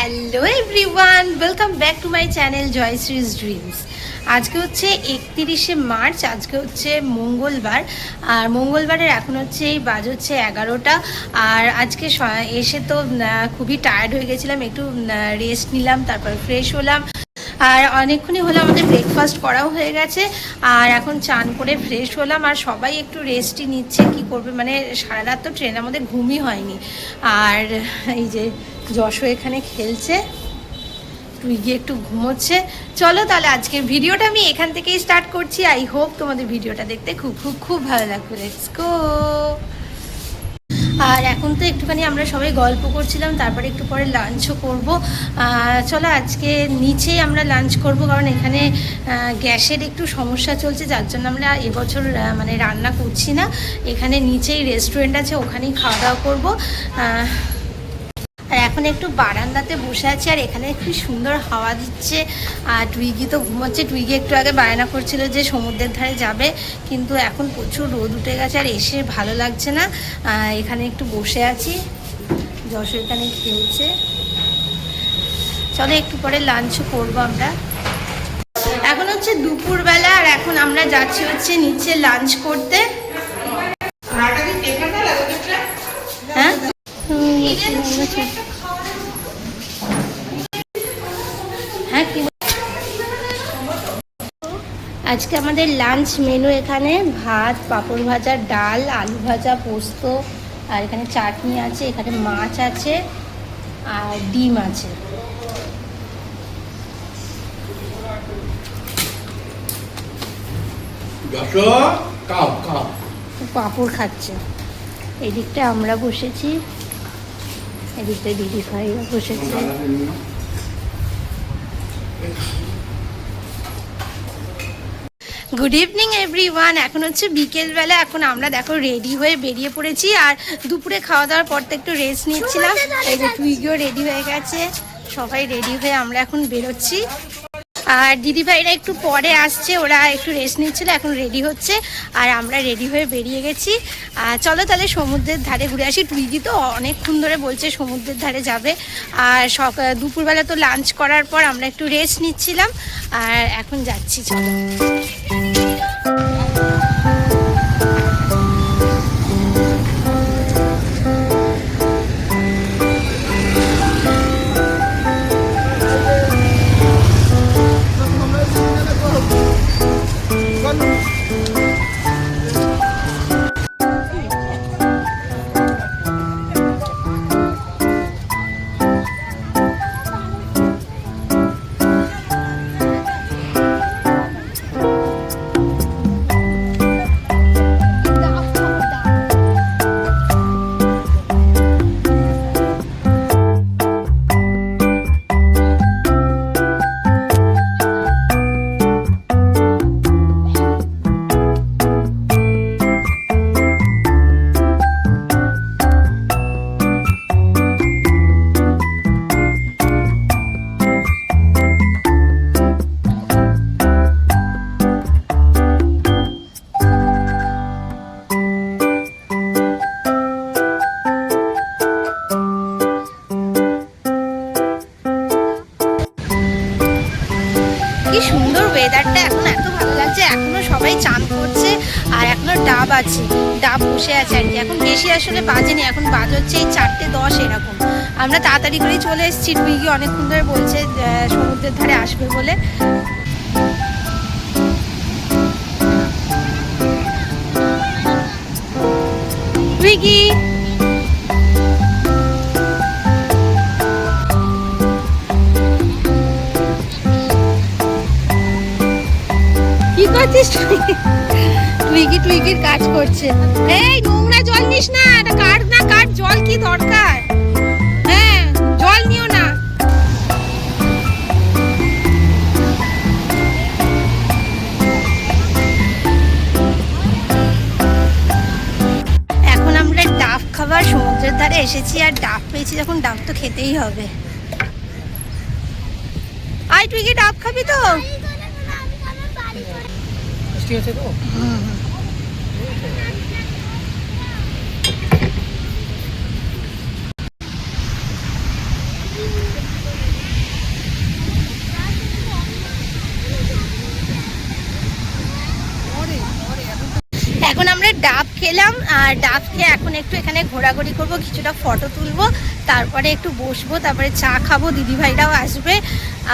Hello everyone, welcome back to my channel Joyshree's dreams. আজকে হচ্ছে 31শে March, আজকে হচ্ছে মঙ্গলবার। আর মঙ্গলবারের এখন হচ্ছে এই বাজ হচ্ছে 11টা। আর আজকে এসে তো খুবই টায়ার্ড হয়ে গেছিলাম, একটু রেস্ট নিলাম, তারপর ফ্রেশ হলাম। আর অনেকক্ষণই হলো আমাদের ব্রেকফাস্ট করাও হয়ে গেছে। আর এখন চান করে ফ্রেশ হলাম, আর সবাই একটু রেস্টই নিচ্ছে। কি করবে, মানে সারা রাত তো ট্রেনের মধ্যে ঘুমই হয়নি। আর এই যে যশো এখানে খেলছে, তুই গিয়ে একটু ঘুমোচ্ছে। চলো তাহলে আজকের ভিডিওটা আমি এখান থেকেই স্টার্ট করছি। আই হোপ তোমাদের ভিডিওটা দেখতে খুব খুব খুব ভালো লাগবে। Let's go. আর এখন তো একটুখানি আমরা সবাই গল্প করছিলাম, তারপরে একটু পরে লাঞ্চও করব। চলো আজকে নিচেই আমরা লাঞ্চ করব, কারণ এখানে গ্যাসের একটু সমস্যা চলছে, যার জন্য আমরা এবছর মানে রান্না করছি না। এখানে নিচেই রেস্টুরেন্ট আছে, ওখানেই খাওয়া দাওয়া করবো। আর এখন একটু বারান্দাতে বসে আছি, আর এখানে একটু সুন্দর হাওয়া দিচ্ছে। আর টুইগি তো ঘুমোচ্ছে। টুইগি একটু আগে বায়না করছিল যে সমুদ্রের ধারে যাবে, কিন্তু এখন প্রচুর রোদ উঠে গেছে, আর এসে ভালো লাগছে না। এখানে একটু বসে আছি, যশোর এখানে খেলছে। চলো একটু পরে লাঞ্চ করবো আমরা। এখন হচ্ছে দুপুরবেলা, আর এখন আমরা যাচ্ছি হচ্ছে নিচে লাঞ্চ করতে। হ্যাঁ, হ্যাঁ, কি আজকে আমাদের লাঞ্চ মেনু এখানে ভাত, পাঁপড় ভাজা, ডাল, আলু ভাজা, পোস্ত, আর এখানে চাটনি আছে, এখানে মাছ আছে, আর ডিম আছে। পাঁপড় খাচ্ছে। এদিকটা আমরা বসেছি, এদিকটা দিদি ভাইরা বসেছে। Good evening everyone. এখন হচ্ছে বিকেলবেলা, এখন আমরা দেখো রেডি হয়ে বেরিয়ে পড়েছি। আর দুপুরে খাওয়া দাওয়ার পর তো একটু রেস্ট নিচ্ছিলাম। এই যে টুইগিও রেডি হয়ে গেছে, সবাই রেডি হয়ে আমরা এখন বেরোচ্ছি। আর দিদিভাইরা একটু পরে আসছে, ওরা একটু রেস্ট নিচ্ছিল, এখন রেডি হচ্ছে। আর আমরা রেডি হয়ে বেরিয়ে গেছি। চলো তাহলে সমুদ্রের ধারে ঘুরে আসি। টুইগি তো অনেকক্ষণ ধরে বলছে সমুদ্রের ধারে যাবে। আর দুপুরবেলা তো লাঞ্চ করার পর আমরা একটু রেস্ট নিচ্ছিলাম, আর এখন যাচ্ছি। চলো। কি সুন্দর ওয়েদারটা, এখন এত ভালো লাগছে। এখনো সবাই চান করছে, আর এখনো ডাব আছে, ডাব বসে আছে আর কি। এখন বেশি আসলে বাজেনি, এখন বাজ হচ্ছে এই 4:10 এরকম। আমরা তাড়াতাড়ি করেই চলে এসেছি। টুইগি অনেকক্ষণ ধরে বলছে সমুদ্রের ধারে আসবে বলে। টুইগি কি করছিস? টুইগির কাজ করছে। এই নোংরা জল নিস না, এটা কাট না, কাট। জল কি দরকার? হ্যাঁ, জল নিও না। এখন আমরা ডাব খাবার সমুদ্রের ধারে এসেছি, আর ডাব পেয়েছি যখন, ডাব তো খেতেই হবে। আই টুইগি, ডাব খাবি তো? ঠিক আছে তো। খেলাম আর ডাব খেয়ে এখন একটু এখানে ঘোরাঘুরি করবো, কিছুটা ফটো তুলবো, তারপরে একটু বসবো, তারপরে চা খাবো, দিদিভাইরাও আসবে।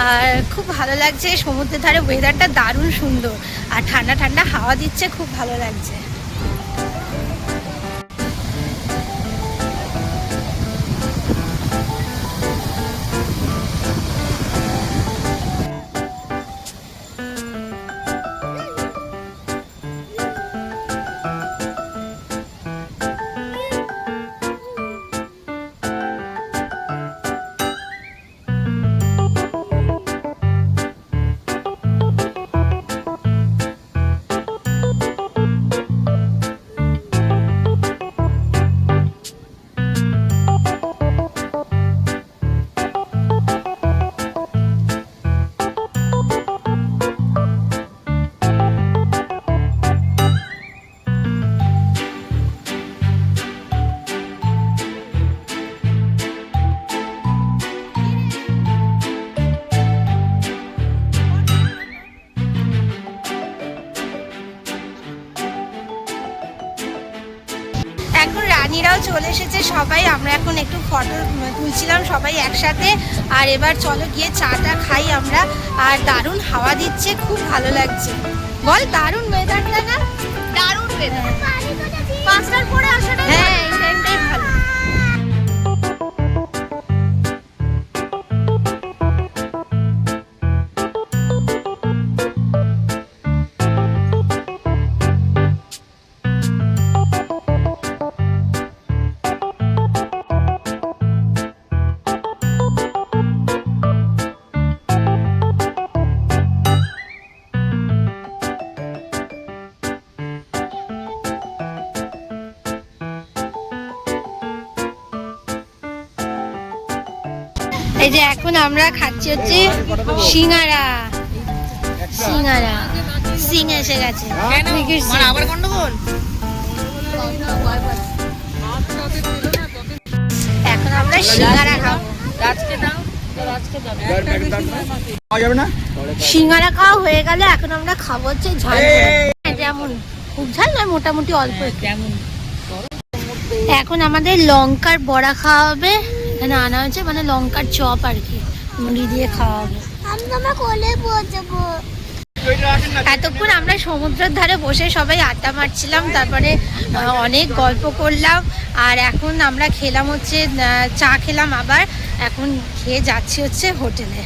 আর খুব ভালো লাগছে, সমুদ্রের ধারে ওয়েদারটা দারুণ সুন্দর আর ঠান্ডা ঠান্ডা হাওয়া দিচ্ছে, খুব ভালো লাগছে। এখন রানীরাও চলে এসেছে সবাই, আমরা এখন একটু ফটো তুলছিলাম সবাই একসাথে। আর এবার চলো গিয়ে চাটা খাই আমরা। আর দারুণ হাওয়া দিচ্ছে, খুব ভালো লাগছে। বল দারুণ ওয়েদারটা না? দারুণ ওয়েদার। 5টার পরে আসাটা, হ্যাঁ এই টাইমটাই ভালো। এই যে এখন আমরা খাচ্ছি হচ্ছে সিঙ্গারা। সিঙ্গারা সিং এসে গেছে। আবার গন্ডগোল। এখন আমরা সিঙ্গারা খাবো। সিঙ্গারা খাওয়া হয়ে গেলে এখন আমরা খাবো হচ্ছে ঝাল, যেমন খুব ঝাল নয়, মোটামুটি অল্প যেমন। এখন আমাদের লঙ্কার বড়া খাওয়া হবে, এখানে আনা হয়েছে, মানে লঙ্কার চপ আর কি, মুড়ি দিয়ে খাওয়া হবে। এতক্ষণ আমরা সমুদ্রের ধারে বসে সবাই আড্ডা মারছিলাম, তারপরে অনেক গল্প করলাম। আর এখন আমরা খেলাম হচ্ছে চা খেলাম, আবার এখন খেয়ে যাচ্ছি হচ্ছে হোটেলে।